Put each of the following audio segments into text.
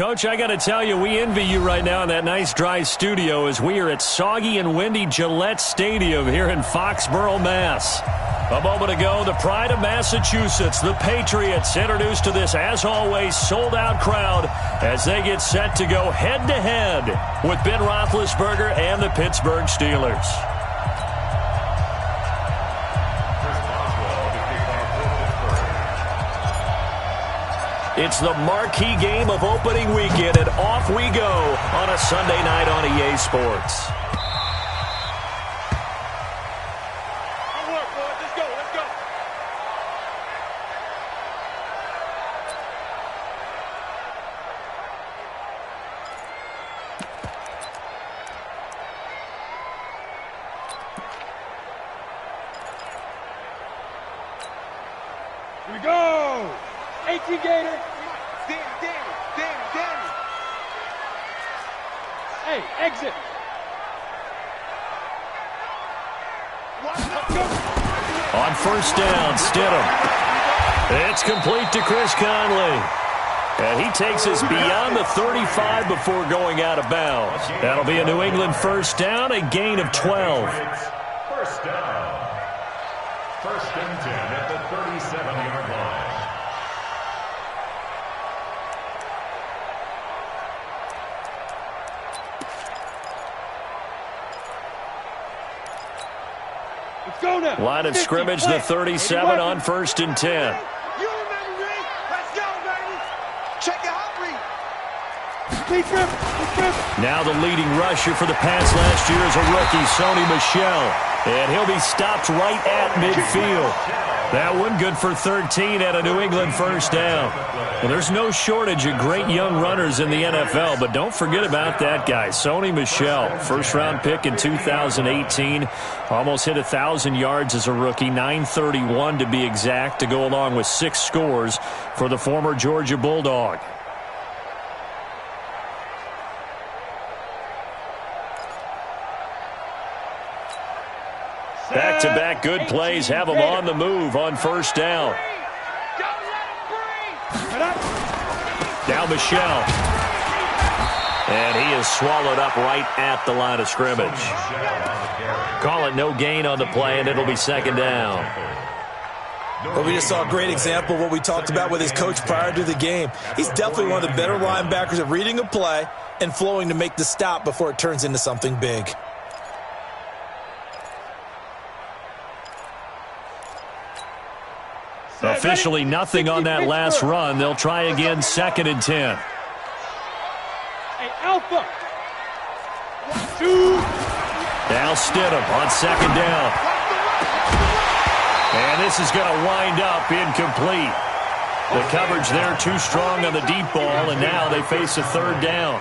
Coach, I got to tell you, we envy you right now in that nice dry studio as we are at soggy and windy Gillette Stadium here in Foxborough, Mass. A moment ago, the pride of Massachusetts, the Patriots, introduced to this, as always, sold-out crowd as they get set to go head-to-head with Ben Roethlisberger and the Pittsburgh Steelers. It's the marquee game of opening weekend, and off we go on a Sunday night on EA Sports. Here we go! 18 Gator! Damn. Hey, exit! On first down, Stidham. It's complete to Chris Conley. And he takes us beyond the 35 before going out of bounds. That'll be a New England first down, a gain of 12. First down. First and 10 at the 37-yard line. Let's go now. Line of scrimmage, the 37 on first and 10. You remember me? Let's go, baby. Check your hot read. Now the leading rusher for the Pats last year is a rookie, Sony Michel. And he'll be stopped right at midfield. That one good for 13 at a New England first down. Well, there's no shortage of great young runners in the NFL, but don't forget about that guy, Sony Michel. First-round pick in 2018. Almost hit 1,000 yards as a rookie, 931 to be exact, to go along with 6 scores for the former Georgia Bulldog. Back-to-back good plays have him on the move on first down. Now Michel. And he is swallowed up right at the line of scrimmage. Call it no gain on the play, and it'll be second down. Well, we just saw a great example of what we talked about with his coach prior to the game. He's definitely one of the better linebackers at reading a play and flowing to make the stop before it turns into something big. Officially nothing on that last run. They'll try again, second and 10. Hey, Alpha. 2. Now Stidham on second down. And this is going to wind up incomplete. The coverage there too strong on the deep ball, and now they face a third down.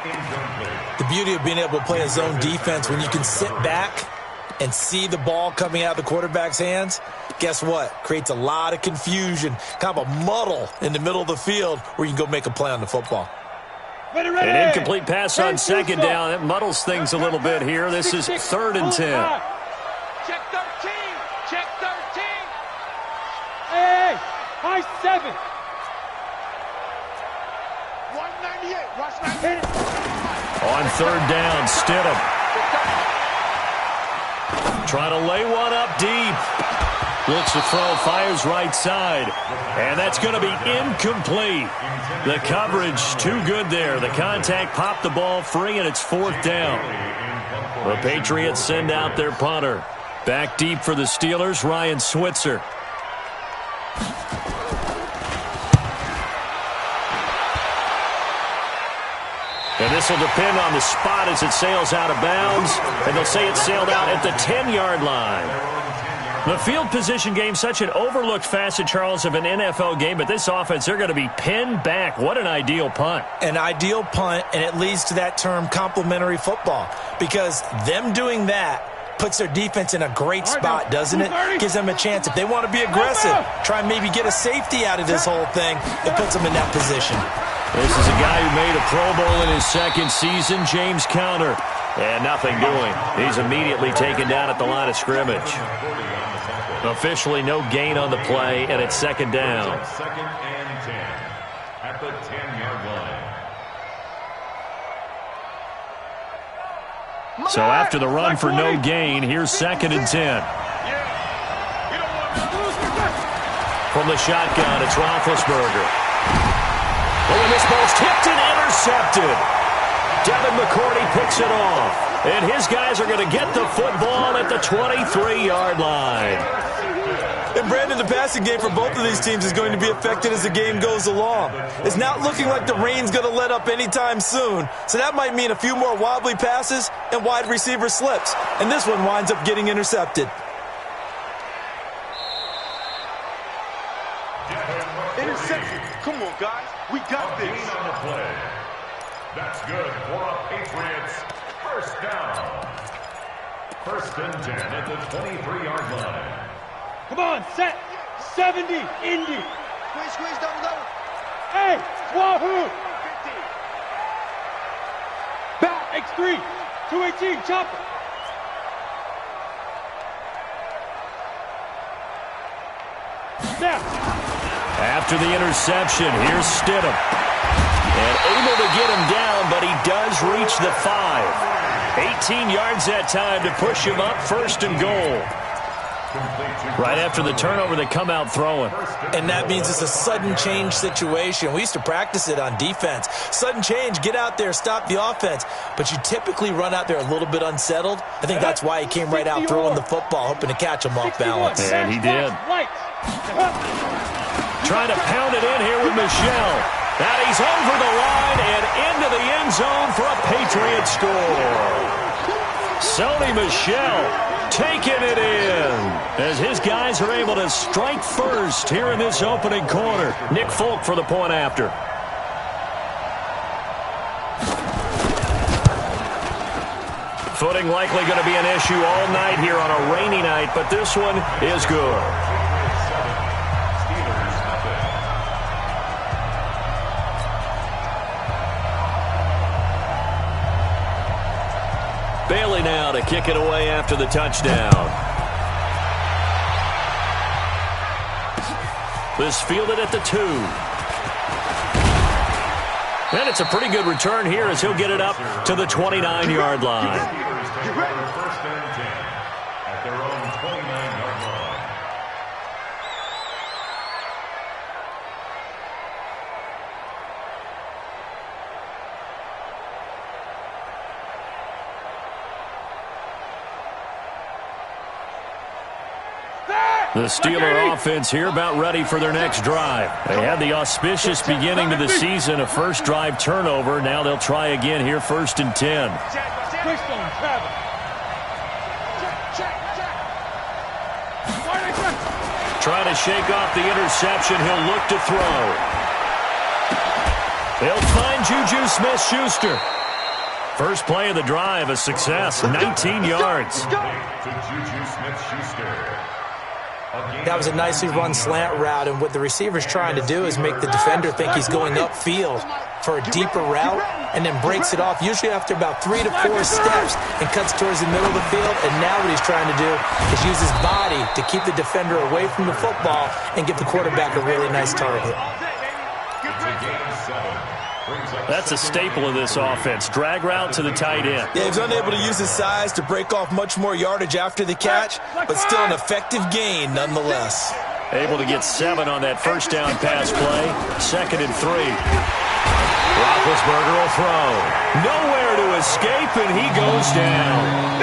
The beauty of being able to play a zone defense when you can sit back and see the ball coming out of the quarterback's hands, guess what? Creates a lot of confusion, kind of a muddle in the middle of the field where you can go make a play on the football. An incomplete pass on second down. That muddles things a little bit here. This is third and 10. Check 13. Check 13. Hey, high 7. 198. Watch 98. On third down, Stidham. Trying to lay one up deep. Looks to throw, fires right side. And that's going to be incomplete. The coverage too good there. The contact popped the ball free, and it's fourth down. The Patriots send out their punter. Back deep for the Steelers, Ryan Switzer. And this will depend on the spot as it sails out of bounds. And they'll say it sailed out at the 10-yard line. The field position game, such an overlooked facet, Charles, of an NFL game. But this offense, they're going to be pinned back. What an ideal punt. An ideal punt, and it leads to that term complementary football. Because them doing that puts their defense in a great spot, doesn't it? Gives them a chance. If they want to be aggressive, try and maybe get a safety out of this whole thing, it puts them in that position. This is a guy who made a Pro Bowl in his second season, James Conner. And nothing doing. He's immediately taken down at the line of scrimmage. Officially no gain on the play, and it's second down. Second and 10 at the 10-yard line. So after the run for no gain, here's 2nd and 10. From the shotgun, it's Roethlisberger. Oh, and this ball's tipped and intercepted. Devin McCourty picks it off. And his guys are going to get the football at the 23-yard line. And Brandon, the passing game for both of these teams is going to be affected as the game goes along. It's not looking like the rain's going to let up anytime soon. So that might mean a few more wobbly passes and wide receiver slips. And this one winds up getting intercepted. Interception. Come on, guys. We got this. Gain on the play. That's good for a Patriots first down. 1st and 10 at the 23-yard line. Come on, set. 70, Indy. Squeeze, double. Hey, Wahoo. 50. Back, X3. 218, chopper. Snap. After the interception, here's Stidham. And able to get him down, but he does reach the 5. 18 yards that time to push him up 1st and goal. Right after the turnover, they come out throwing. And that means it's a sudden change situation. We used to practice it on defense. Sudden change, get out there, stop the offense. But you typically run out there a little bit unsettled. I think that's why he came right out throwing the football, hoping to catch him off balance. And he did. Trying to pound it in here with Michel. And he's over the line and into the end zone for a Patriot score. Sony Michel taking it in as his guys are able to strike first here in this opening quarter. Nick Folk for the point after. Footing likely going to be an issue all night here on a rainy night, but this one is good. Bailey now to kick it away after the touchdown. This fielded at the 2. And it's a pretty good return here as he'll get it up to the 29-yard line. First and 10 at their own 29-yard line. The Steeler offense here about ready for their next drive. They had the auspicious beginning to the season, a first drive turnover. Now they'll try again here, 1st and 10. Trying to shake off the interception. He'll look to throw. They'll find Juju Smith-Schuster. First play of the drive, a success, 19 yards. To Juju Smith-Schuster. That was a nicely run slant route, and what the receiver's trying to do is make the defender think he's going upfield for a deeper route and then breaks it off, usually after about 3 to 4 steps, and cuts towards the middle of the field. And now what he's trying to do is use his body to keep the defender away from the football and give the quarterback a really nice target. That's a staple of this offense. Drag route to the tight end. Yeah, he's unable to use his size to break off much more yardage after the catch, but still an effective gain nonetheless. Able to get 7 on that first down pass play. 2nd and 3. Roethlisberger will throw. Nowhere to escape, and he goes down.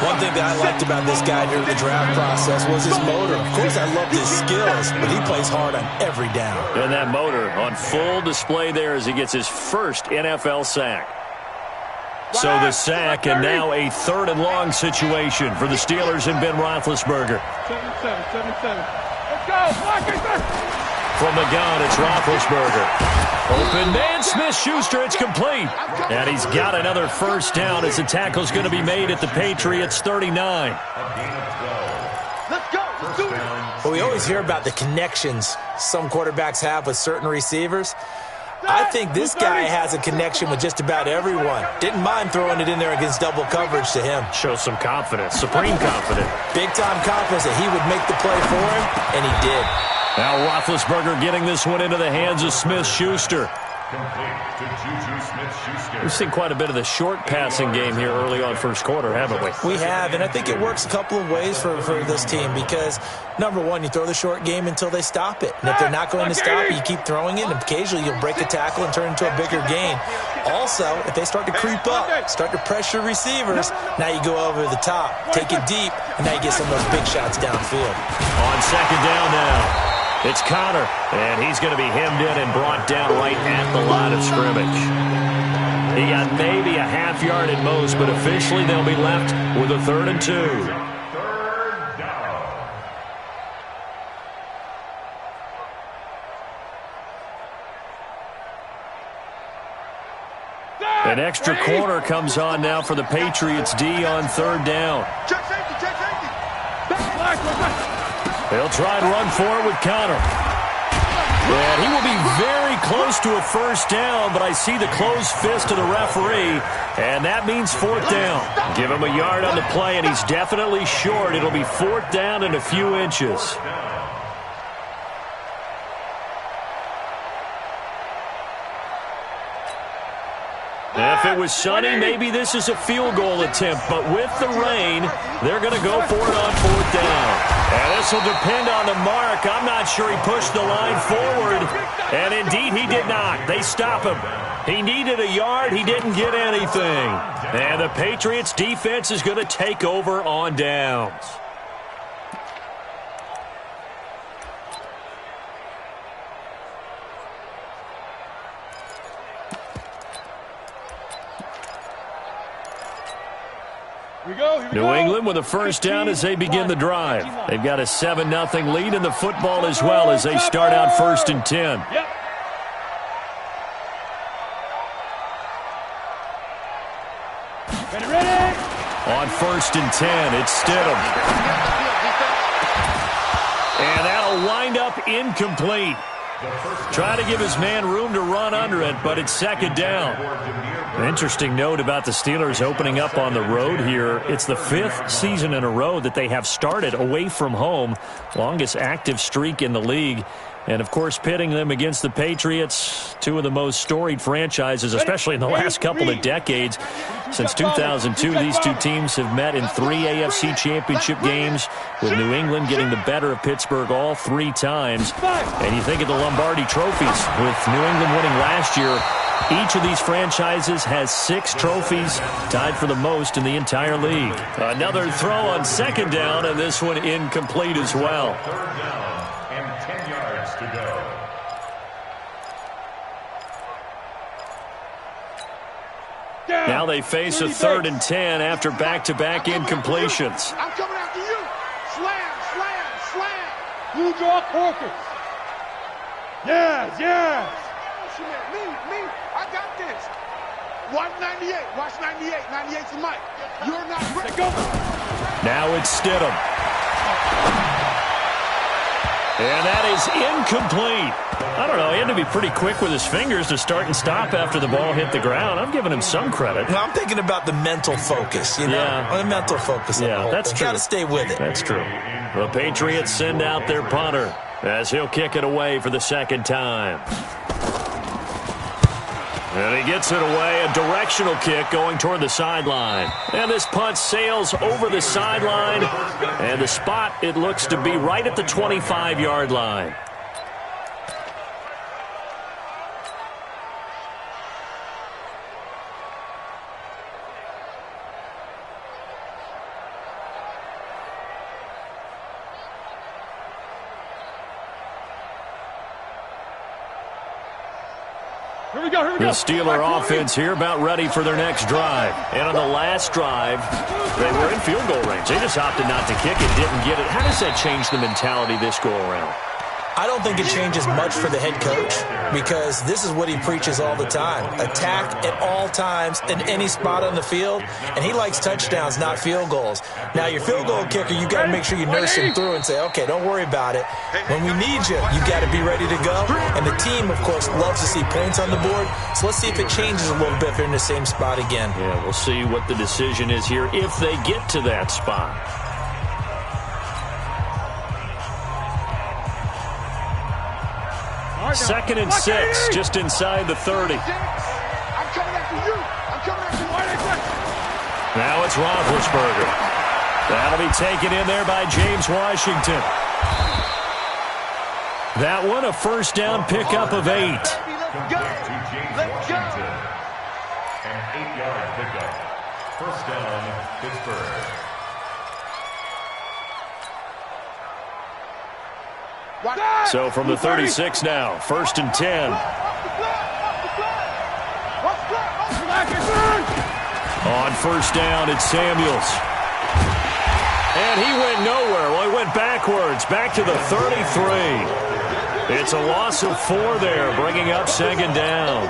One thing that I liked about this guy during the draft process was his motor. Of course, I loved his skills, but he plays hard on every down. And that motor on full display there as he gets his first NFL sack. So the sack, and now a 3rd and long situation for the Steelers and Ben Roethlisberger. 7-7. Let's go. From the gun, it's Roethlisberger. Open man, Smith-Schuster, it's complete. And he's got another first down as the tackle's going to be made at the Patriots' 39. Let's go. Let's do it. Well, we always hear about the connections some quarterbacks have with certain receivers. I think this guy has a connection with just about everyone. Didn't mind throwing it in there against double coverage to him. Shows some confidence, supreme confidence. Big-time confidence that he would make the play for him, and he did. Now Roethlisberger getting this one into the hands of Smith-Schuster. We've seen quite a bit of the short passing game here early on first quarter, haven't we? We have, and I think it works a couple of ways for this team because, number one, you throw the short game until they stop it. And if they're not going to stop it, you keep throwing it, and occasionally you'll break a tackle and turn it into a bigger gain. Also, if they start to creep up, start to pressure receivers, now you go over the top, take it deep, and now you get some of those big shots downfield. On second down now. It's Connor, and he's going to be hemmed in and brought down right at the line of scrimmage. He got maybe a half yard at most, but officially they'll be left with a 3rd and 2. Third down. An extra corner comes on now for the Patriots D on 3rd down. Check safety, check safety. They'll try and run for it with Connor. And he will be very close to a first down, but I see the closed fist of the referee, and that means 4th down. Give him a yard on the play, and he's definitely short. It'll be 4th down and a few inches. If it was sunny, maybe this is a field goal attempt, but with the rain, they're going to go for it on 4th down. And this will depend on the mark. I'm not sure he pushed the line forward, and indeed he did not. They stop him. He needed a yard. He didn't get anything. And the Patriots defense is going to take over on downs. New England with a first down as they begin the drive. They've got a 7-0 lead in the football as well as they start out 1st and 10. Yep. Ready. On 1st and 10, it's Stidham. And that'll wind up incomplete. Try to give his man room to run under it, but it's 2nd down. An interesting note about the Steelers opening up on the road here. It's the 5th season in a row that they have started away from home. Longest active streak in the league. And, of course, pitting them against the Patriots, two of the most storied franchises, especially in the last couple of decades. Since 2002, these two teams have met in 3 AFC championship games, with New England getting the better of Pittsburgh all 3 times. And you think of the Lombardi trophies, with New England winning last year. Each of these franchises has 6 trophies, tied for the most in the entire league. Another throw on 2nd down, and this one incomplete as well. 3rd down and 10 yards to go. Now they face a 3rd and 10 after back-to-back incompletions. I'm coming after you. Slam, slam, slam. You draw Corker. Yes. Me. I got this. Watch 98. Watch 98. 98's the mic. You're not ready. Go. Now it's Stidham. And that is incomplete. I don't know. He had to be pretty quick with his fingers to start and stop after the ball hit the ground. I'm giving him some credit. Well, I'm thinking about the mental focus, you know? Yeah. The mental focus. Yeah, that's true. Got to stay with it. That's true. The Patriots send out their punter as he'll kick it away for the 2nd time. And he gets it away, a directional kick going toward the sideline. And this punt sails over the sideline. And the spot, it looks to be right at the 25-yard line. Here we go. The Steeler offense here about ready for their next drive. And on the last drive, they were in field goal range. They just opted not to kick it, didn't get it. How does that change the mentality this go-around? I don't think it changes much for the head coach because this is what he preaches all the time. Attack at all times in any spot on the field, and he likes touchdowns, not field goals. Now, your field goal kicker, you got to make sure you nurse him through and say, okay, don't worry about it. When we need you, you got to be ready to go. And the team, of course, loves to see points on the board, so let's see if it changes a little bit if they're in the same spot again. Yeah, we'll see what the decision is here if they get to that spot. 2nd and 6, just inside the 30. I'm coming after you. I'm coming after you. Now it's Roethlisberger. That'll be taken in there by James Washington. That one, a first down pickup of 8. Let's go. Let's go. An 8-yard pickup. First down, Pittsburgh. So from the 36 now, 1st and 10. On first down, it's Samuels. And he went nowhere. Well, he went backwards, back to the 33. It's a loss of 4 there, bringing up 2nd down.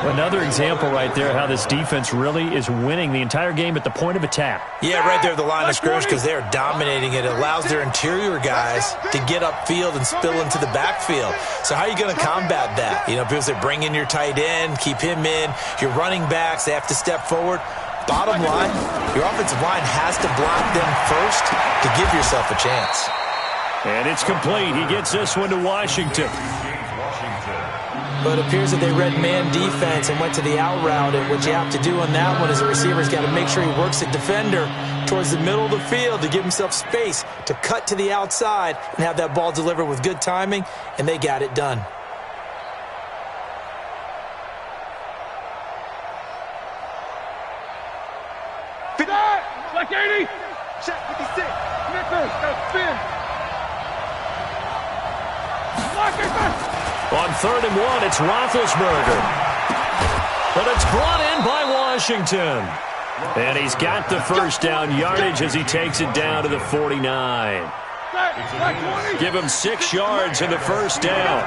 Another example right there how this defense really is winning the entire game at the point of attack. Yeah, right there at the line of scrimmage because they're dominating it. It allows their interior guys to get upfield and spill into the backfield. So how are you going to combat that? You know, people say bring in your tight end, keep him in. Your running backs, they have to step forward. Bottom line, your offensive line has to block them first to give yourself a chance. And it's complete. He gets this one to Washington. But it appears that they read man defense and went to the out route. And what you have to do on that one is a receiver's got to make sure he works the defender towards the middle of the field to give himself space to cut to the outside and have that ball delivered with good timing, and they got it done. Black 80. Check 56. Snickers, now spin. Black 80. On 3rd and 1, it's Roethlisberger. But it's brought in by Washington. And he's got the first down yardage as he takes it down to the 49. Give him 6 yards in the first down.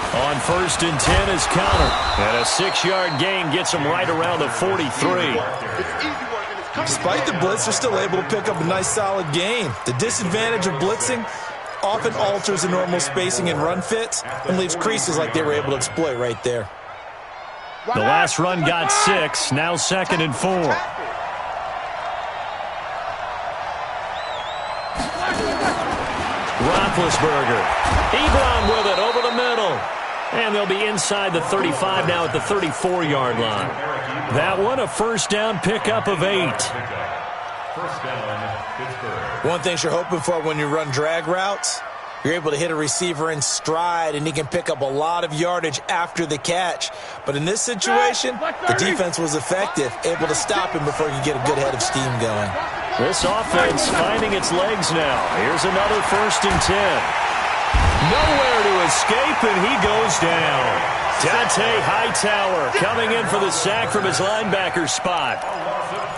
On 1st and 10 is Connor. And a 6-yard gain gets him right around the 43. Despite the blitz, they're still able to pick up a nice solid gain. The disadvantage of blitzing often alters the normal spacing and run fits and leaves creases like they were able to exploit right there. The last run got 6, now 2nd and 4. Roethlisberger. Ebron with it over the middle. And they'll be inside the 35 now at the 34-yard line. That one, a first down pickup of 8. First down, Pittsburgh. One thing you're hoping for when you run drag routes, you're able to hit a receiver in stride, and he can pick up a lot of yardage after the catch. But in this situation, the defense was effective, able to stop him before he could get a good head of steam going. This offense finding its legs now. Here's another 1st and 10. Nowhere to escape, and he goes down. Dante Hightower coming in for the sack from his linebacker spot.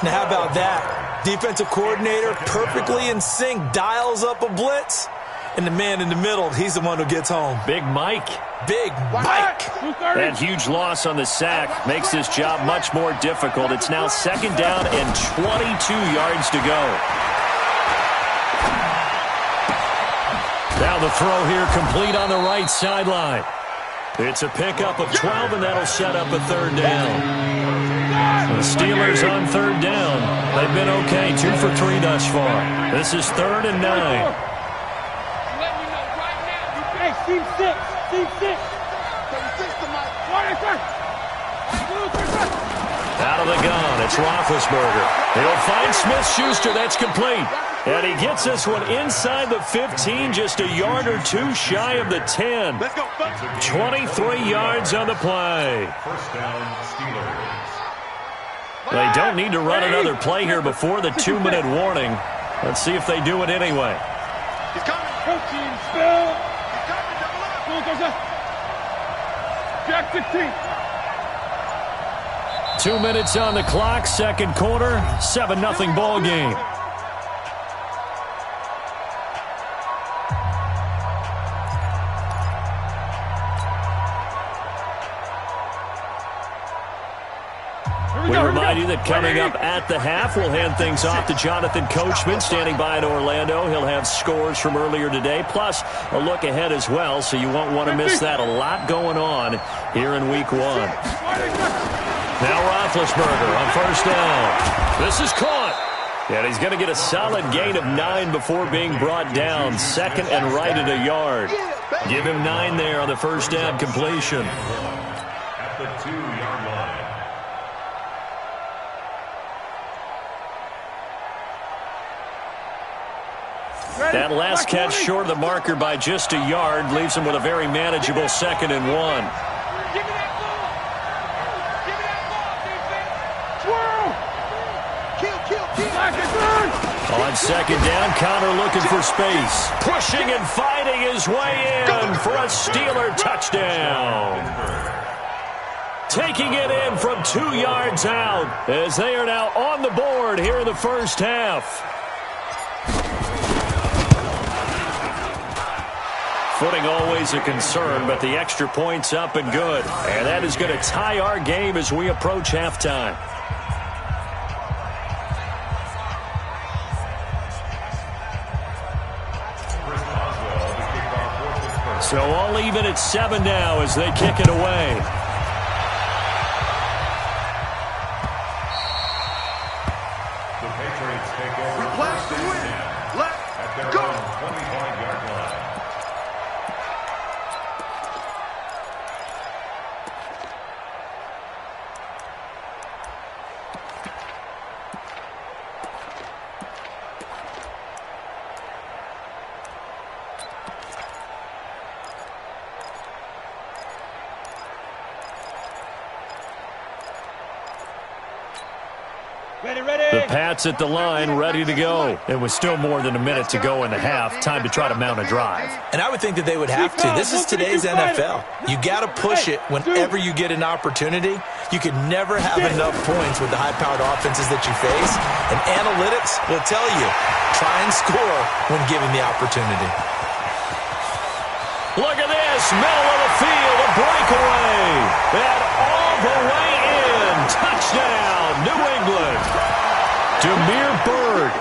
Now, how about that? Defensive coordinator perfectly in sync, dials up a blitz, and the man in the middle, he's the one who gets home. Big Mike. Big Mike. That huge loss on the sack makes this job much more difficult. It's now 2nd down and 22 yards to go. Now the throw here complete on the right sideline. It's a pickup of 12, and that'll set up a 3rd down. The Steelers on 3rd down. They've been okay, 2 for 3 thus far. This is 3rd and 9. Let me know right now. Hey, team 6. Team 6. Out of the gun, it's Roethlisberger. He'll find Smith-Schuster. That's complete. And he gets this one inside the 15, just a yard or 2 shy of the 10. 23 yards on the play. First down, Steelers. They don't need to run another play here before the 2-minute warning. Let's see if they do it anyway. He's coming. Coaching spell. He's coming. Double up. Jack 15. 2 minutes on the clock, 2nd quarter, 7-0 ball game. We remind you that coming up at the half, we'll hand things off to Jonathan Coachman, standing by in Orlando. He'll have scores from earlier today, plus a look ahead as well, so you won't want to miss that. A lot going on here in Week 1. Now Roethlisberger on 1st down. This is caught. And he's going to get a solid gain of 9 before being brought down. Second and right at a yard. Give him 9 there on the first down completion. At the 2-yard line. That last catch short of the marker by just a yard leaves him with a very manageable 2nd and 1. Give me that ball. Give me that ball, defense. Swirl. Kill. On 2nd down, Connor looking for space. Pushing and fighting his way in for a Steeler touchdown. Taking it in from 2 yards out as they are now on the board here in the first half. Footing always a concern, but the extra point's up and good. And that is going to tie our game as we approach halftime. So all even at 7 now as they kick it away. The Patriots take over first and 10 at their own 25-yard line. The Pats at the line, ready to go. It was still more than a minute to go in the half. Time to try to mount a drive. And I would think that they would have to. This is today's NFL. You got to push it whenever you get an opportunity. You can never have enough points with the high-powered offenses that you face. And analytics will tell you, try and score when given the opportunity. Look at this, middle of the field, a breakaway. And all the way in. Touchdown, New England. Demir Bird,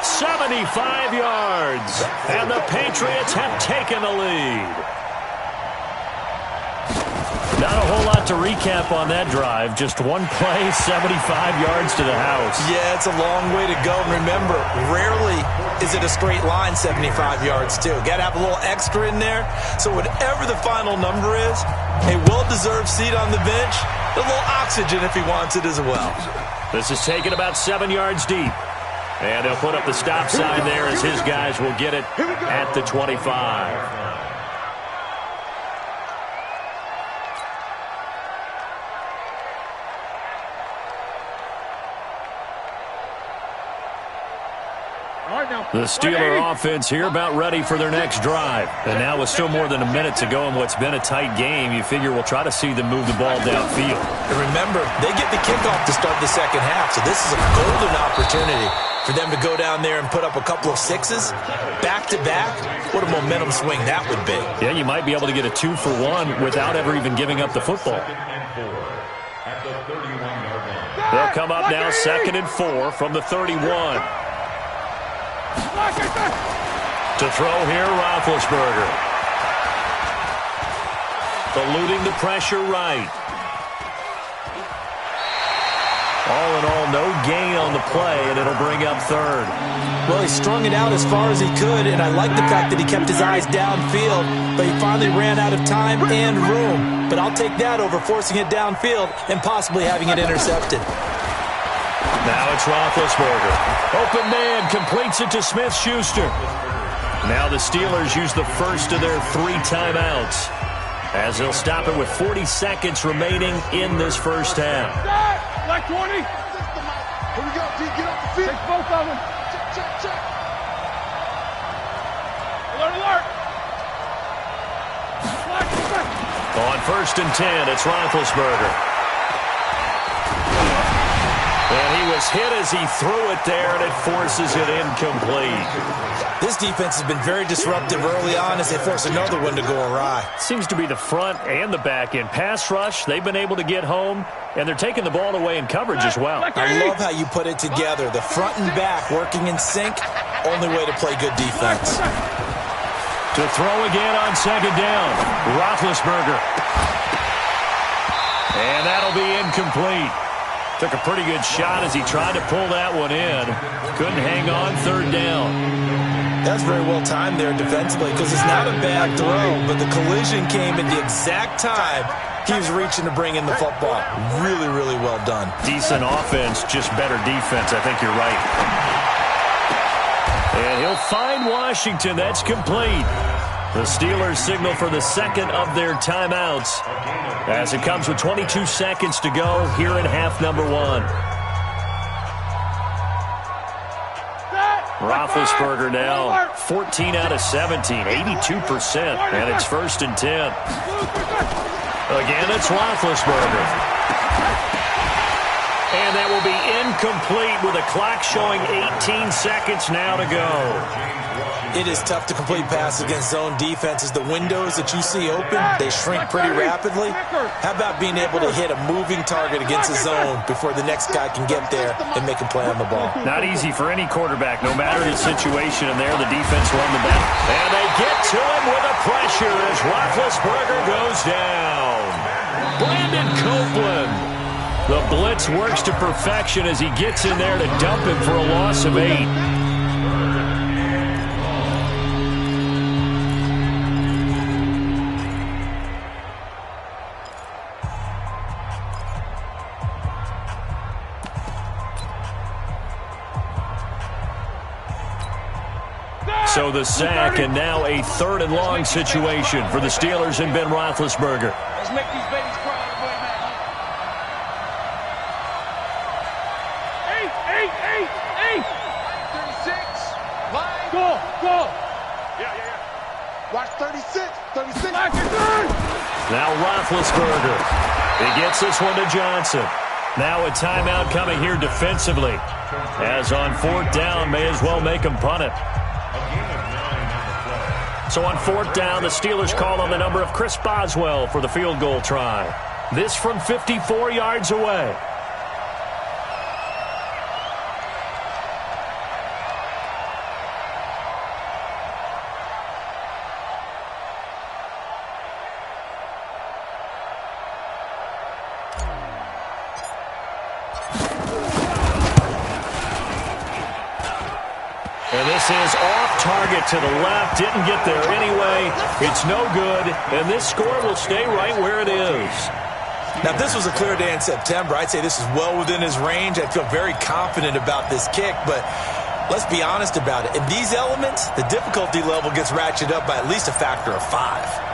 75 yards. And the Patriots have taken the lead. Not a whole lot to recap on that drive. Just one play, 75 yards to the house. Yeah, it's a long way to go. And remember, rarely is it a straight line 75 yards, too. Got to have a little extra in there. So whatever the final number is, a well-deserved seat on the bench, a little oxygen if he wants it as well. This is taken about 7 yards deep. And they'll put up the stop sign there as his guys will get it at the 25. The Steeler offense here about ready for their next drive. And now with still more than a minute to go in what's been a tight game, you figure we'll try to see them move the ball downfield. And remember, they get the kickoff to start the second half, so this is a golden opportunity for them to go down there and put up a couple of sixes back-to-back. What a momentum swing that would be. Yeah, you might be able to get a 2-for-1 without ever even giving up the football. They'll come up now 2nd and 4 from the 31. To throw here, Roethlisberger. Eluding the pressure right. All in all, no gain on the play, and it'll bring up 3rd. Well, he strung it out as far as he could, and I like the fact that he kept his eyes downfield, but he finally ran out of time and room. But I'll take that over forcing it downfield and possibly having it intercepted. Now it's Roethlisberger. Open man completes it to Smith-Schuster. Now the Steelers use the first of their 3 timeouts as they'll stop it with 40 seconds remaining in this first half. Like 20. Here we go, D. Get off the field. Take both of them. Check. Alert. On 1st and 10, it's Roethlisberger. And he was hit as he threw it there, and it forces it incomplete. This defense has been very disruptive early on as they force another one to go awry. Seems to be the front and the back end. Pass rush, they've been able to get home, and they're taking the ball away in coverage as well. I love how you put it together. The front and back working in sync, only way to play good defense. To throw again on 2nd down, Roethlisberger. And that'll be incomplete. Took a pretty good shot as he tried to pull that one in. Couldn't hang on, third down. That's very well timed there defensively because it's not a bad throw, but the collision came at the exact time he was reaching to bring in the football. Really, really well done. Decent offense, just better defense. I think you're right. And he'll find Washington. That's complete. The Steelers signal for the second of their timeouts as it comes with 22 seconds to go here in half number one. Roethlisberger now 14 out of 17, 82%, and it's 1st and 10. Again, it's Roethlisberger. And that will be incomplete with a clock showing 18 seconds now to go. It is tough to complete passes against zone defenses. The windows that you see open, they shrink pretty rapidly. How about being able to hit a moving target against a zone before the next guy can get there and make a play on the ball? Not easy for any quarterback, no matter the situation. And there, the defense run the back. And they get to him with a pressure as Roethlisberger goes down. Brandon Copeland. The blitz works to perfection as he gets in there to dump him for a loss of 8. So the sack, and now a 3rd and long situation for the Steelers and Ben Roethlisberger. Let's make these babies cry. Eight. 36. Line. Go. Yeah. Watch 36. 36. Now Roethlisberger. He gets this one to Johnson. Now a timeout coming here defensively. As on 4th down, may as well make him punt it. So on 4th down, the Steelers call on the number of Chris Boswell for the field goal try. This from 54 yards away. And this is off target to the left. Didn't get there anyway. It's no good. And this score will stay right where it is. Now, if this was a clear day in September, I'd say this is well within his range. I'd feel very confident about this kick. But let's be honest about it. In these elements, the difficulty level gets ratcheted up by at least a factor of 5.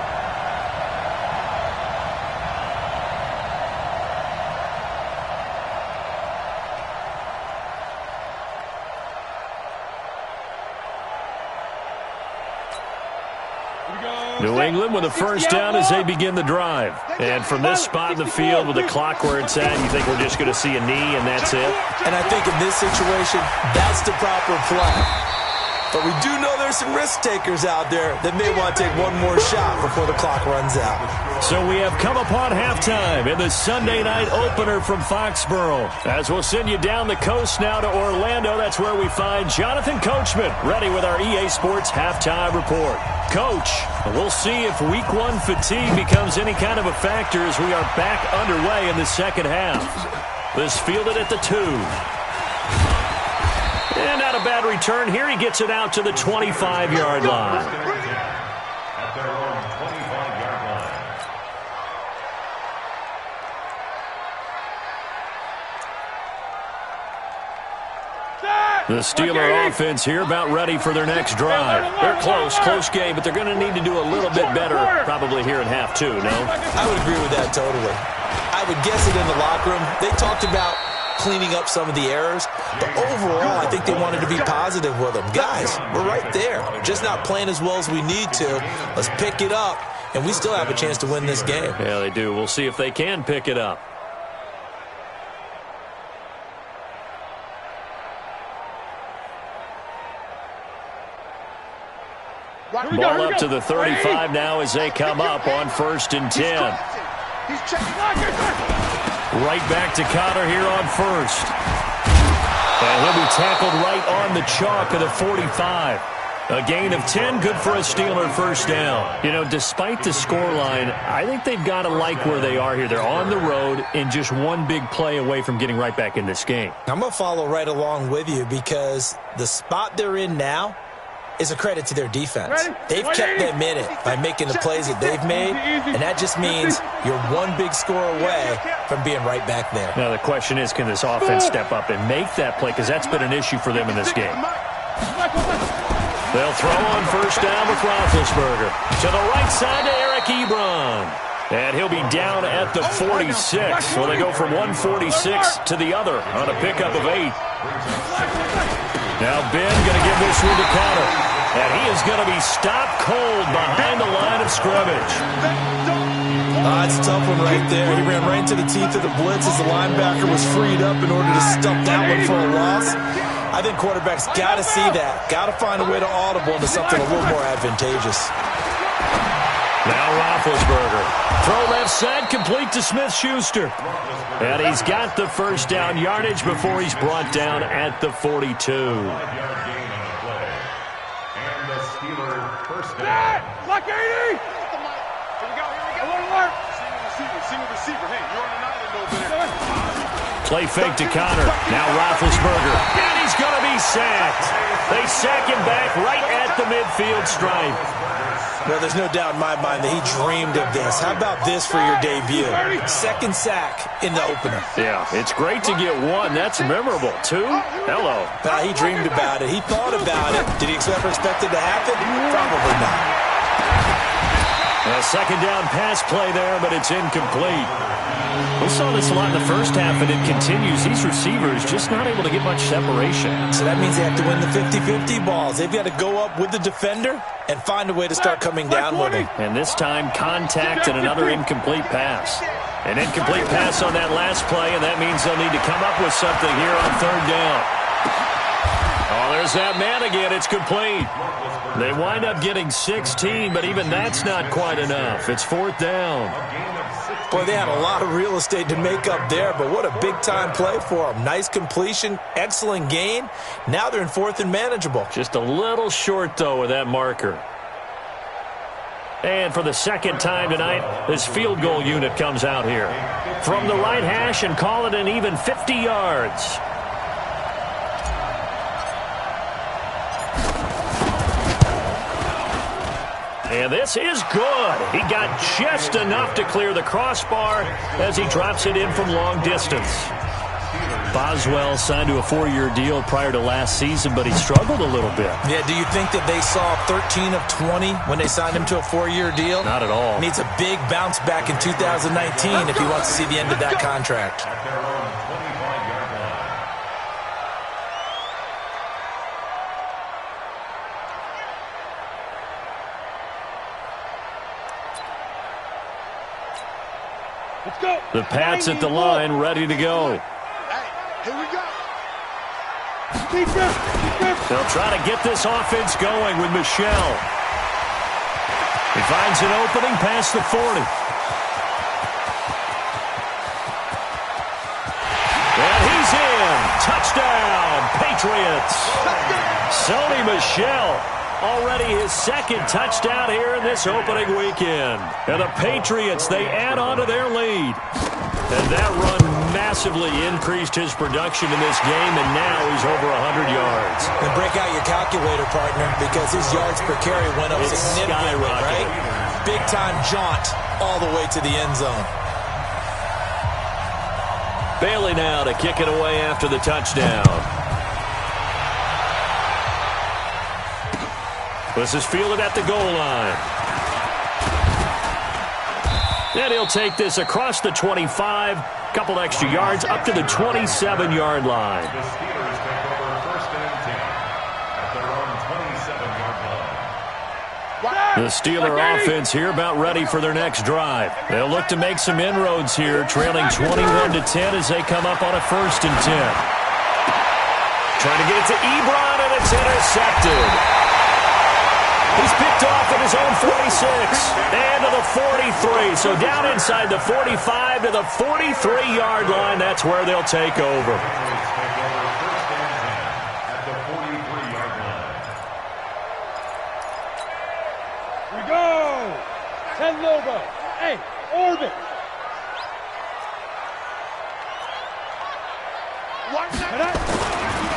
New England with a first down as they begin the drive. And from this spot in the field with the clock where it's at, you think we're just going to see a knee and that's it? And I think in this situation, that's the proper play. But we do know there's some risk takers out there that may want to take one more shot before the clock runs out. So we have come upon halftime in the Sunday night opener from Foxborough. As we'll send you down the coast now to Orlando, that's where we find Jonathan Coachman ready with our EA Sports halftime report. Coach, we'll see if week 1 fatigue becomes any kind of a factor as we are back underway in the second half. This fielded at the 2. And not a bad return here. He gets it out to the 25-yard line. At their own 25-yard line. The Steeler offense here about ready for their next drive. They're close game, but they're going to need to do a little bit better probably here in half 2, no? I would agree with that totally. I would guess it in the locker room. They talked about cleaning up some of the errors, but overall, I think they wanted to be positive with them. Guys, we're right there. Just not playing as well as we need to. Let's pick it up, and we still have a chance to win this game. Yeah, they do. We'll see if they can pick it up. Ball up to the 35 now as they come up on 1st and 10. Right back to Connor here on 1st. And he'll be tackled right on the chalk of the 45. A gain of 10, good for a Steeler first down. You know, despite the scoreline, I think they've got to like where they are here. They're on the road and just one big play away from getting right back in this game. I'm going to follow right along with you because the spot they're in now is a credit to their defense. They've kept them in it by making the plays that they've made, and that just means you're one big score away from being right back there. Now, the question is, can this offense step up and make that play? Because that's been an issue for them in this game. They'll throw on first down with Roethlisberger. To the right side to Eric Ebron. And he'll be down at the 46. So they go from 146 to the other on a pickup of 8. Now Ben going to give this one to Conner. And he is going to be stopped cold behind the line of scrimmage. It's a tough one right there. He ran right into the teeth of the blitz as the linebacker was freed up in order to stuff that one for a loss. I think quarterbacks got to see that. Got to find a way to audible into something a little more advantageous. Now Roethlisberger. Throw left side, complete to Smith-Schuster. And he's got the first down yardage before he's brought down at the 42. And the Steeler first down. Lock 80! Here we go. Alert. Single receiver. Hey, you're on an island over there. Play fake to Conner. Now Roethlisberger. And he's going to be sacked. They sack him back right at the midfield stripe. Well, there's no doubt in my mind that he dreamed of this. How about this for your debut? Second sack in the opener. Yeah, it's great to get one. That's memorable. 2? Hello. He dreamed about it. He thought about it. Did he ever expect it to happen? Probably not. A second down pass play there, but it's incomplete. We saw this a lot in the first half, and it continues. These receivers just not able to get much separation. So that means they have to win the 50-50 balls. They've got to go up with the defender and find a way to start coming down with him. And this time, contact and another incomplete pass. An incomplete pass on that last play, and that means they'll need to come up with something here on third down. Oh, there's that man again. It's complete. They wind up getting 16, but even that's not quite enough. It's fourth down. Boy, they had a lot of real estate to make up there, but what a big-time play for them. Nice completion, excellent gain. Now they're in fourth and manageable. Just a little short, though, with that marker. And for the second time tonight, this field goal unit comes out here. From the right hash and call it an even 50 yards. And this is good. He got just enough to clear the crossbar as he drops it in from long distance. Boswell signed to a 4-year deal prior to last season, but he struggled a little bit. Yeah, do you think that they saw 13 of 20 when they signed him to a 4-year deal? Not at all. Needs a big bounce back in 2019 if he wants to see the end of that contract. Let's go. The Pats at the line, ready to go. Hey, here we go. Defense. They'll try to get this offense going with Michel. He finds an opening past the 40. And he's in. Touchdown, Patriots. Sony Michel. Already his second touchdown here in this opening weekend. And the Patriots, they add on to their lead. And that run massively increased his production in this game, and now he's over 100 yards. And break out your calculator, partner, because his yards per carry went up significantly, right? Big-time jaunt all the way to the end zone. Bailey now to kick it away after the touchdown. This is fielded at the goal line. And he'll take this across the 25, couple extra yards up to the 27-yard line. The Steelers take over first and 10 at their own 27-yard line. The Steeler offense here about ready for their next drive. They'll look to make some inroads here, trailing 21-10 as they come up on a first and 10. Trying to get it to Ebron, and it's intercepted. He's picked off at his own 46 and to the 43. So down inside the 45 to the 43-yard line. That's where they'll take over. 10 Lobo. Hey, orbit.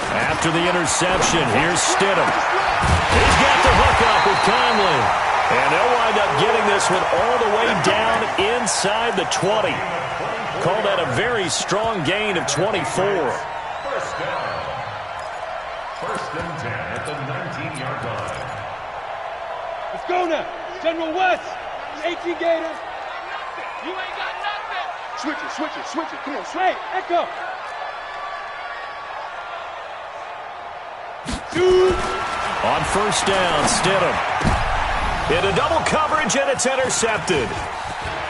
After the interception, here's Stidham. He's got the hook up with Conley. And they'll wind up getting this one all the way down inside the 20. Call that a very strong gain of 24. First down. First and 10 at the 19-yard line. Let's go now. General West. 18 Gators. You ain't got nothing. Switch it. Come on, switch. Hey, Echo. Shoot. On first down, Stidham. Into double coverage, and it's intercepted.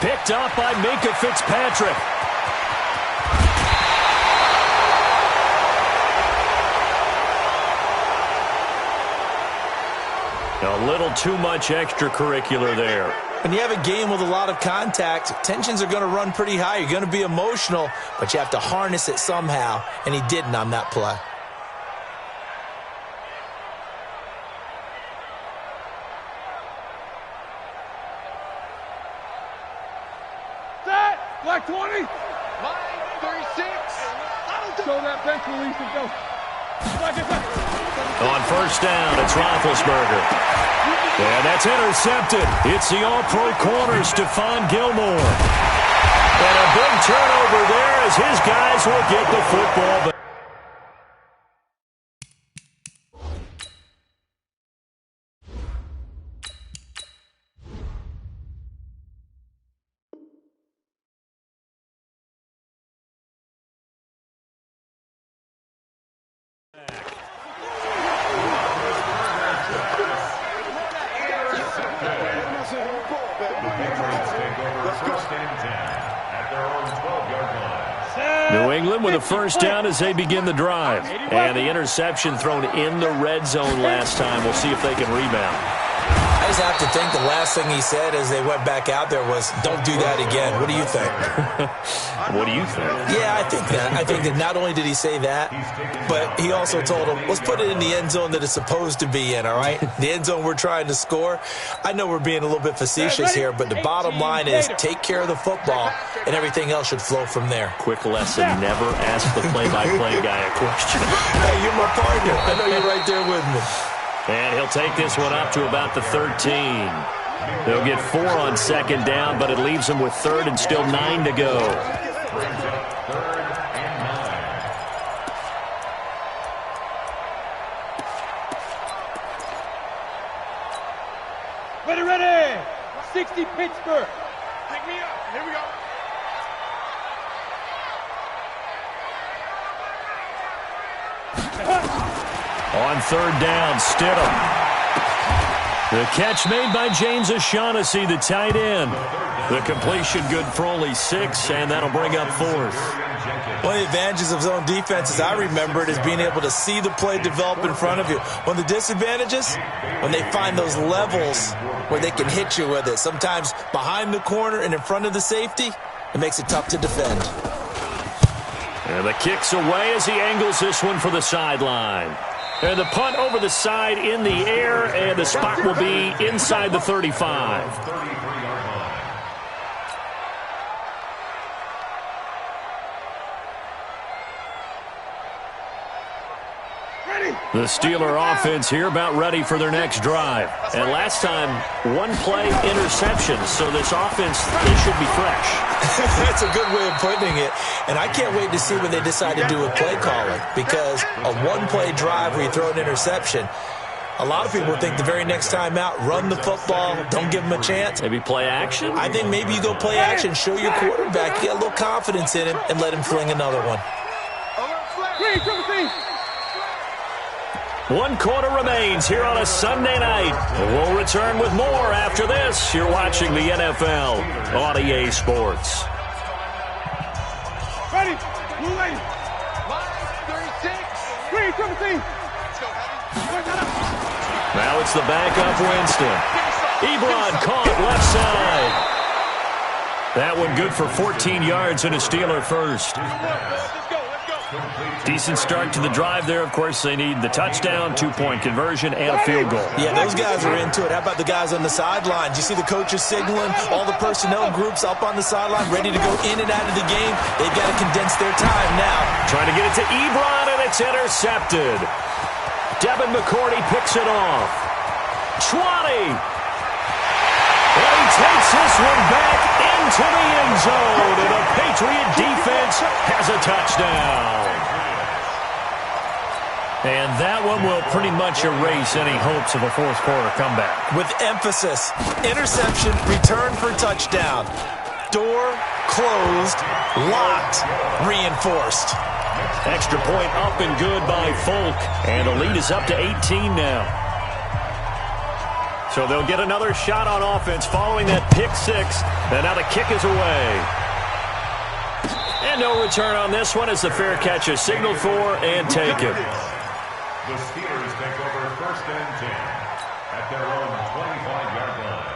Picked up by Minkah Fitzpatrick. A little too much extracurricular there. When you have a game with a lot of contact, tensions are going to run pretty high. You're going to be emotional, but you have to harness it somehow, and he didn't on that play. Black 20. Line 36. Show that bench release and go. On first down, it's Roethlisberger. And that's intercepted. It's the all-pro corner, Stephon Gilmore. And a big turnover there as his guys will get the football back. New England with a first down as they begin the drive. And the interception thrown in the red zone last time. We'll see if they can rebound. I just have to think the last thing he said as they went back out there was, don't do that again. What do you think? What do you think? Yeah, I think that. I think that not only did he say that, but he also told him, let's put it in the end zone that it's supposed to be in, all right? The end zone we're trying to score. I know we're being a little bit facetious here, but the bottom line is take care of the football, and everything else should flow from there. Quick lesson, never ask the play-by-play guy a question. Hey, you're my partner. I know you're right there with me. And he'll take this one up to about the 13. They'll get 4 on second down, but it leaves them with third and still 9 to go. Ready. 60 Pittsburgh. Pick me up. Here we go. On third down, Stidham. The catch made by James O'Shaughnessy, the tight end. The completion good for only 6, and that'll bring up 4th. One of the advantages of zone defense, as I remember it, is being able to see the play develop in front of you. One of the disadvantages, when they find those levels where they can hit you with it. Sometimes behind the corner and in front of the safety, it makes it tough to defend. And the kick's away as he angles this one for the sideline. And the punt over the side in the air, and the spot will be inside the 35. The Steeler offense here about ready for their next drive. And last time, 1-play interception, so this offense, they should be fresh. That's a good way of putting it. And I can't wait to see what they decide to do with play calling, because a 1-play drive where you throw an interception, a lot of people think the very next time out, run the football, don't give them a chance. Maybe play action? I think maybe you go play action, show your quarterback, get a little confidence in him, and let him fling another one. 1 quarter remains here on a Sunday night. We'll return with more after this. You're watching the NFL on EA Sports. Ready. Blue lane. Line 36. Green, 17. Now it's the backup Winston. Ebron caught left side. That one good for 14 yards and a Steeler first. Let's go. Decent start to the drive there. Of course, they need the touchdown, 2-point conversion, and a field goal. Yeah, those guys are into it. How about the guys on the sidelines? You see the coaches signaling, all the personnel groups up on the sideline, ready to go in and out of the game. They've got to condense their time now. Trying to get it to Ebron, and it's intercepted. Devin McCourty picks it off. 20. And he takes this one back into the end zone, and the Patriot defense has a touchdown. And that one will pretty much erase any hopes of a fourth-quarter comeback. With emphasis, interception, return for touchdown. Door closed, locked, reinforced. Extra point up and good by Folk, and the lead is up to 18 now. So they'll get another shot on offense following that pick six, and now the kick is away. And no return on this one as the fair catch is signaled for and taken. The Steelers take over 1st and 10 at their own 25-yard line.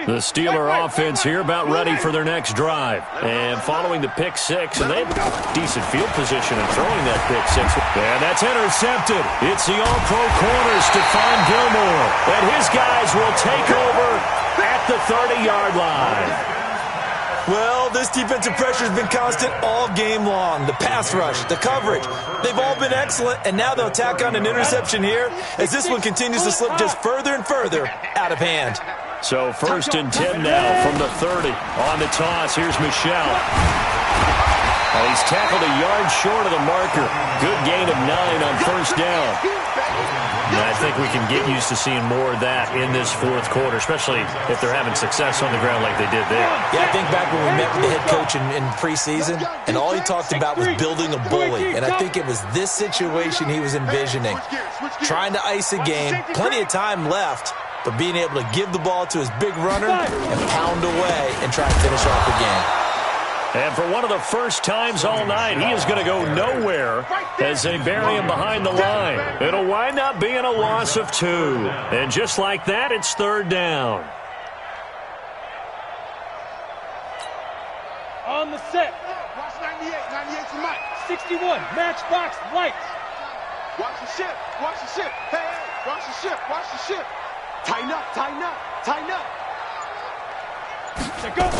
The Steeler offense here about ready for their next drive. And following the pick six, and they have decent field position in throwing that pick six. And that's intercepted. It's the all-pro corner, Stephon Gilmore. And his guys will take over at the 30-yard line. Well, this defensive pressure has been constant all game long. The pass rush, the coverage, they've all been excellent, and now they'll tack on an interception here as this one continues to slip just further and further out of hand. So 1st and 10 now from the 30. On the toss, here's Michelle. He's tackled a yard short of the marker. Good gain of 9 on 1st down. And I think we can get used to seeing more of that in this fourth quarter, especially if they're having success on the ground like they did there. Yeah, I think back when we met with the head coach in preseason, and all he talked about was building a bully. And I think it was this situation he was envisioning. Trying to ice a game, plenty of time left, but being able to give the ball to his big runner and pound away and try and finish off the game. And for one of the first times all night, he is going to go nowhere as they bury him behind the line. It'll wind up being a loss of 2. And just like that, it's 3rd down. On the set. Watch 98. 98's the mic. 61. Matchbox lights. Watch the ship. Watch the ship. Hey, hey. Watch the ship. Watch the ship. Tighten up. Tighten up. Tighten up. Go.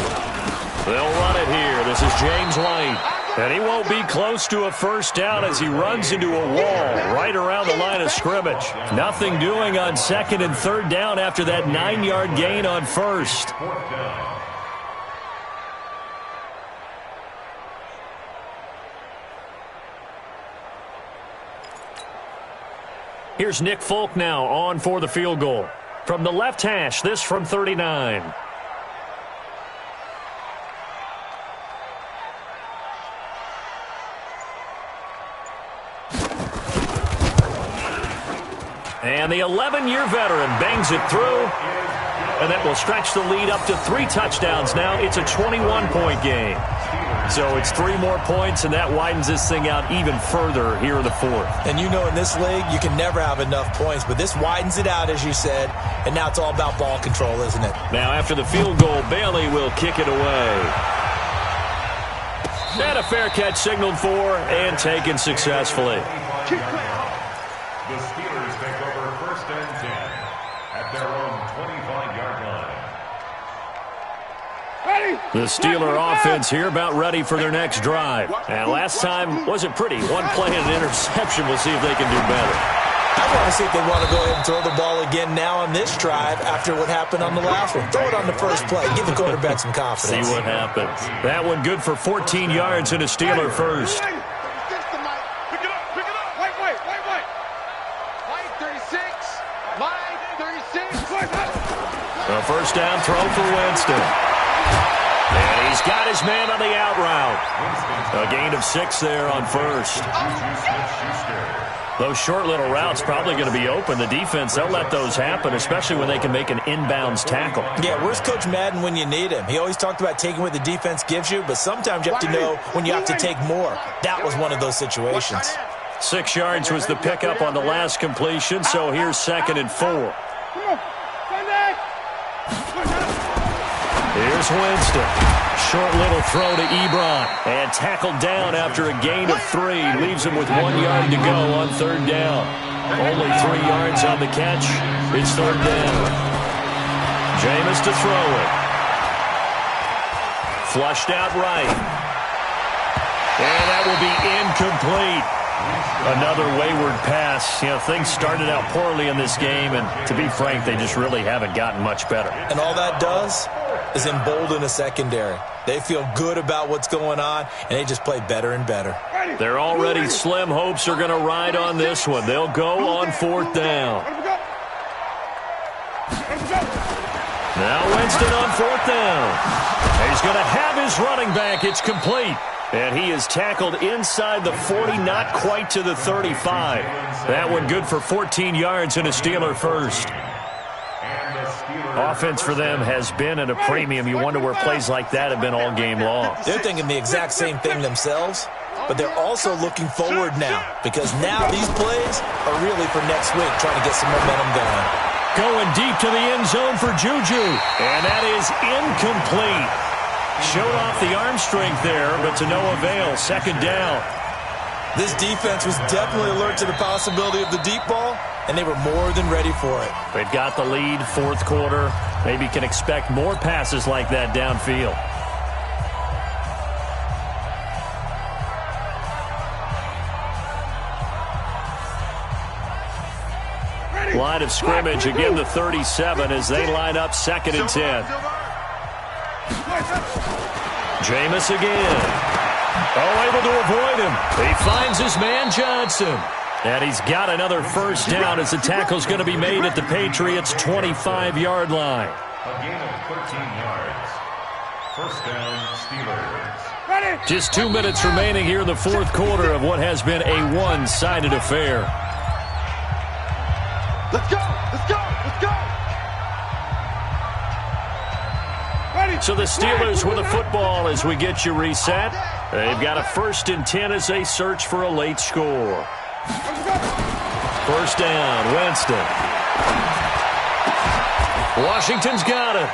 They'll run it here. This is James White. And he won't be close to a 1st down as he runs into a wall right around the line of scrimmage. Nothing doing on 2nd and 3rd down after that 9-yard gain on 1st. Here's Nick Folk now on for the field goal. From the left hash, this from 39. And the 11-year veteran bangs it through, and that will stretch the lead up to 3 touchdowns now. It's a 21-point game. So it's 3 more points, and that widens this thing out even further here in the 4th. And you know in this league, you can never have enough points, but this widens it out, as you said, and now it's all about ball control, isn't it? Now after the field goal, Bailey will kick it away. And a fair catch signaled for and taken successfully. The Steelers take over 1st and 10 at their own 25-yard line. Ready. The Steeler offense here about ready for their next drive. And last time wasn't pretty. 1 play and an interception. We'll see if they can do better. I want to see if they want to go ahead and throw the ball again now on this drive after what happened on the last one. Throw it on the first play. Give the quarterback some confidence. See what happens. That one good for 14 yards and a Steeler first. A 1st down throw for Winston. And he's got his man on the out route. A gain of 6 there on 1st. Those short little routes probably going to be open. The defense, they'll let those happen, especially when they can make an inbounds tackle. Yeah, where's Coach Madden when you need him? He always talked about taking what the defense gives you, but sometimes you have to know when you have to take more. That was one of those situations. 6 yards was the pickup on the last completion, so here's 2nd and 4. Here's Winston. Short little throw to Ebron. And tackled down after a gain of 3. Leaves him with 1 yard to go on third down. Only 3 yards on the catch. It's third down. Jameis to throw it. Flushed out right. And that will be incomplete. Another wayward pass. You know, things started out poorly in this game, and to be frank, they just really haven't gotten much better. And all that does is embolden a secondary. They feel good about what's going on, and they just play better and better. Their already slim hopes are going to ride on this one. They'll go on fourth down. Now Winston on fourth down. He's going to have his running back. It's complete. And he is tackled inside the 40, not quite to the 35. That one good for 14 yards and a Steeler first. Offense for them has been at a premium. You wonder where plays like that have been all game long. They're thinking the exact same thing themselves, but they're also looking forward now, because now these plays are really for next week, trying to get some momentum going. Going deep to the end zone for Juju. And that is incomplete. Showed off the arm strength there, but to no avail. Second down. This defense was definitely alert to the possibility of the deep ball, and they were more than ready for it. They've got the lead, fourth quarter. Maybe can expect more passes like that downfield. Line of scrimmage, again the 37 as they line up 2nd and 10. Jameis again. Oh, able to avoid him. He finds his man Johnson. And he's got another first down as the tackle's going to be made at the Patriots' 25-yard line. A gain of 13 yards. First down, Steelers. Just 2 minutes remaining here in the fourth quarter of what has been a one-sided affair. Let's go! Let's go! Let's go! So the Steelers with a football as we get you reset. They've got a 1st and 10 as they search for a late score. First down, Winston. Washington's got it.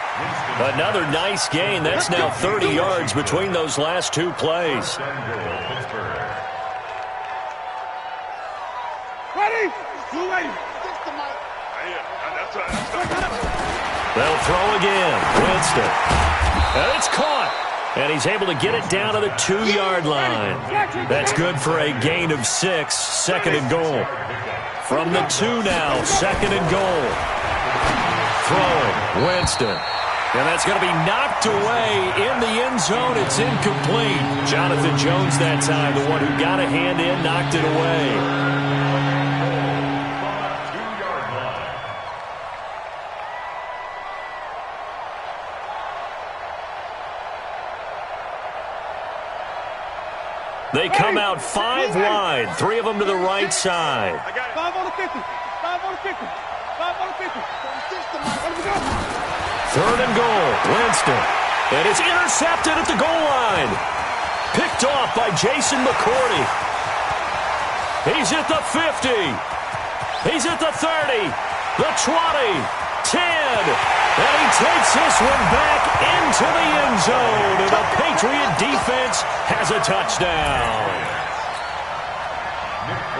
Another nice gain. That's now 30 yards between those last 2 plays. Ready? They'll throw again. Winston. And it's caught. And he's able to get it down to the 2-yard line. That's good for a gain of 6. 2nd and goal. From the 2 now. 2nd and goal. Throwing. Winston. And that's going to be knocked away in the end zone. It's incomplete. Jonathan Jones that time, the one who got a hand in, knocked it away. They come out 5 wide, 3 of them to the right side. 5 on the 50. 5 on the 50. 5 on the 50. 3rd and goal, Winston. And it's intercepted at the goal line. Picked off by Jason McCourty. He's at the 50. He's at the 30. The 20. 10. And he takes this one back into the end zone. And the Patriot defense has a touchdown.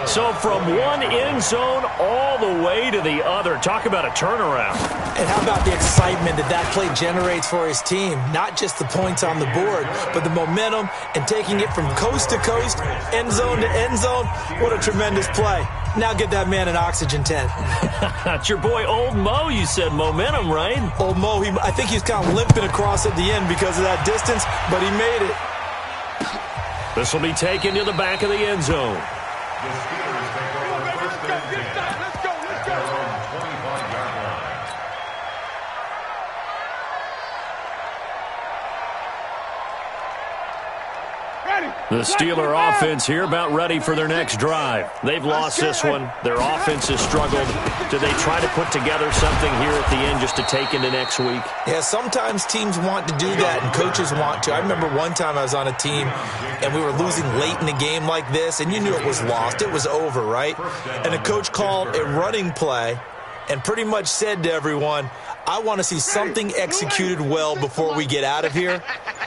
So from one end zone all the way to the other. Talk about a turnaround. And how about the excitement that play generates for his team? Not just the points on the board, but the momentum and taking it from coast to coast, end zone to end zone. What a tremendous play. Now get that man an oxygen tent. That's your boy Old Mo. You said momentum, right? Old Mo, I think he's kind of limping across at the end because of that distance, but he made it. This will be taken to the back of the end zone. The Steelers take over 1st and 10. Let's go! Let's go! 25-yard line. The Steeler offense here about ready for their next drive. They've lost this one. Their offense has struggled. Do they try to put together something here at the end just to take into next week? Yeah, sometimes teams want to do that and coaches want to. I remember one time I was on a team and we were losing late in a game like this, and you knew it was lost. It was over, right? And a coach called a running play and pretty much said to everyone, I want to see something executed well before we get out of here.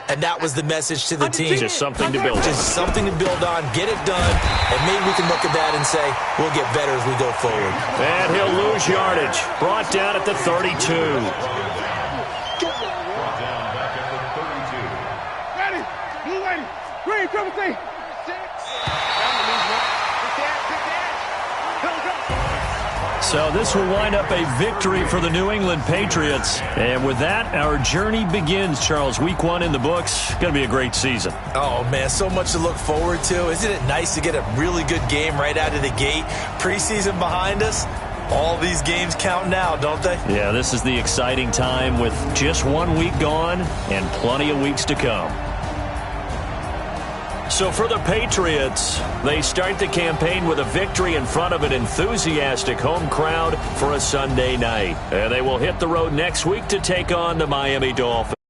And that was the message to the team. Just something to build on. Just something to build on, get it done, and maybe we can look at that and say, we'll get better as we go forward. And he'll lose yardage. Brought down at the 32. Ready. Blue lady. Green, triple T. So this will wind up a victory for the New England Patriots. And with that, our journey begins, Charles. Week 1 in the books. Going to be a great season. Oh, man, so much to look forward to. Isn't it nice to get a really good game right out of the gate? Preseason behind us. All these games count now, don't they? Yeah, this is the exciting time with just 1 week gone and plenty of weeks to come. So for the Patriots, they start the campaign with a victory in front of an enthusiastic home crowd for a Sunday night. They will hit the road next week to take on the Miami Dolphins.